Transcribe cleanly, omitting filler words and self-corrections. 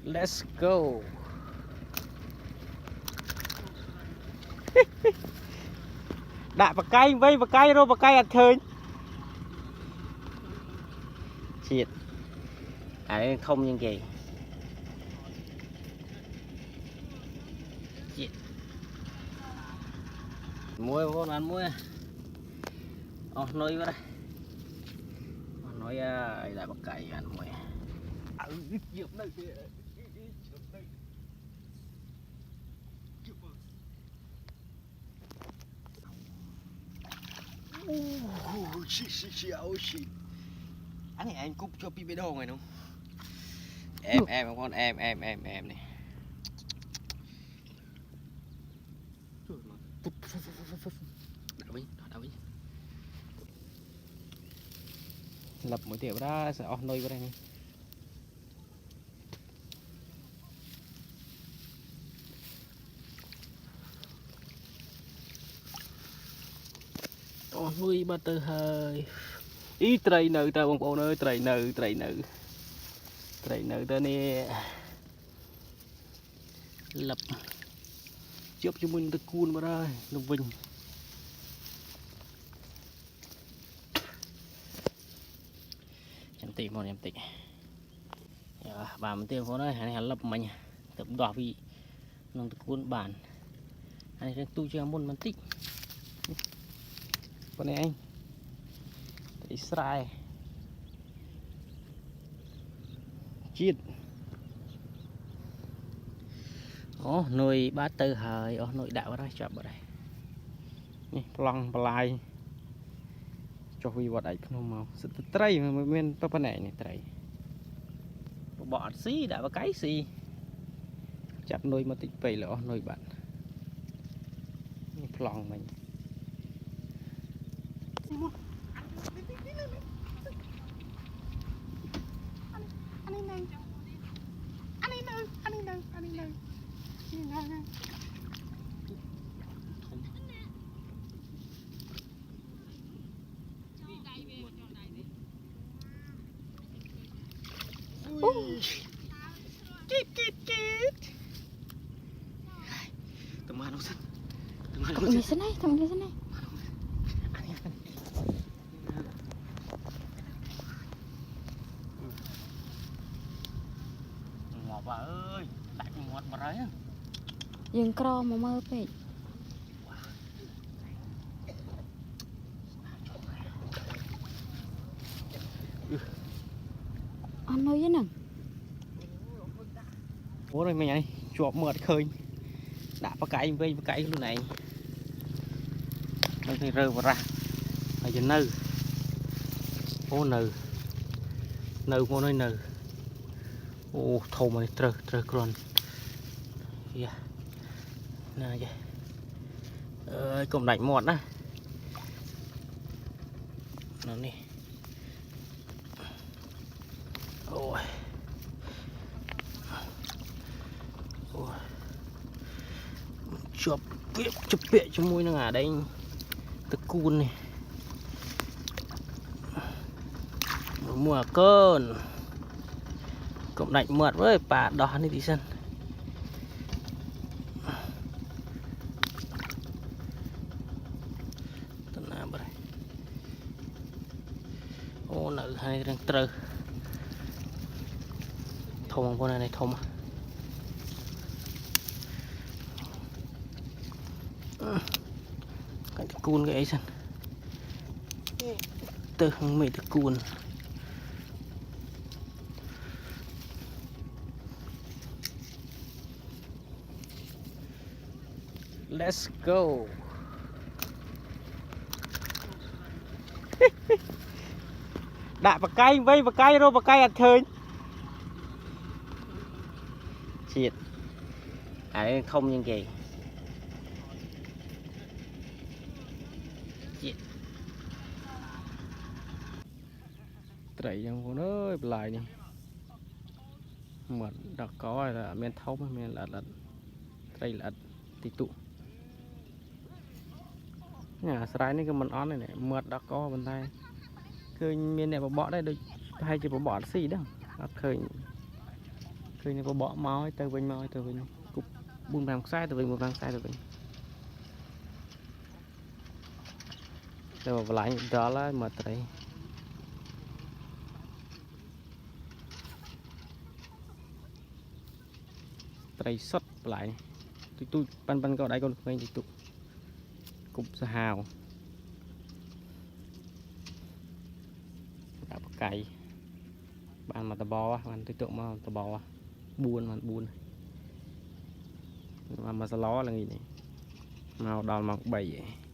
Let's go. Đã bạc cây vây bạc cây rồi bạc cây ăn khơi. Shit. À không như gì. Shit. Muối con ăn muối. Nói vào đây. Nói lại bạc cây ăn muối. Anh này anh cúp cho Pipedo này không? Em con em này. Đảo đi. Lập một tiểu ra sẽ nơi vào đây này. Nuôi ba tư hơi ý trai nữ ta bông bông ơi trai nữ ta nè lập chụp cho mình được cuốn vào đây nó vinh em tị một em tị bà mình tiêu có đấy này lập mình tập đỏ vị nó được cuốn bản này đang tu cho môn mình tích con này anh Israel chiết nuôi bát tư hơi nuôi đạo ở đây chọn vào đây nè plong plai cho vi vào đây không màu sự tray mà men papa này tray bỏ xí đã vào cái xí chặt nuôi mà tích về lỡ nuôi bạn plong mình teman usan di sana teman di sana ngọt bà ơi đặt ngọt bà đấy dừng cro mà mơ pe ăn nói với nè bố rồi mày này chuột mượt khơi đã bác cái lúc này nó thì rơi vào ra ở trên nư ô nư vô nơi nư ô thầu mà trơ con kìa nè kìa ơi cùng đánh một á nó nè ôi chụp bẹ cho môi nó ngả đây tức cun này mùa cơn cộng đánh mượt với bà đỏ này thì sân ô nợ hai đang trơ thông con này thông cái cun cái ấy sân từ mày từ cun let's go đã bạc cây vây bạc cây rồi bạc cây ăn khơi shit à không như gì trầy trong con ơi lại đi mật đặc có là men thông men là trầy là tị tụ nhà sài này cái mình on này mật đặc có bên tay cứ miền này bỏ đây được hay chỉ bỏ xì đó khơi ឃើញនេះបកមកទៅវិញគប់4 5ខ្សែទៅវិញ4 5ខ្សែទៅវិញទៅបន្លាញដល់ហើយមកត្រីត្រីសុទ្ធបន្លាញទូចប៉ាន់ក៏ដៃកូនក្មេងទូចគប់សាហាវដាក់បកាយបានមកតបបានទូចមកតប4បាន4មកសឡឡើងនេះមកដល់មក3ឯង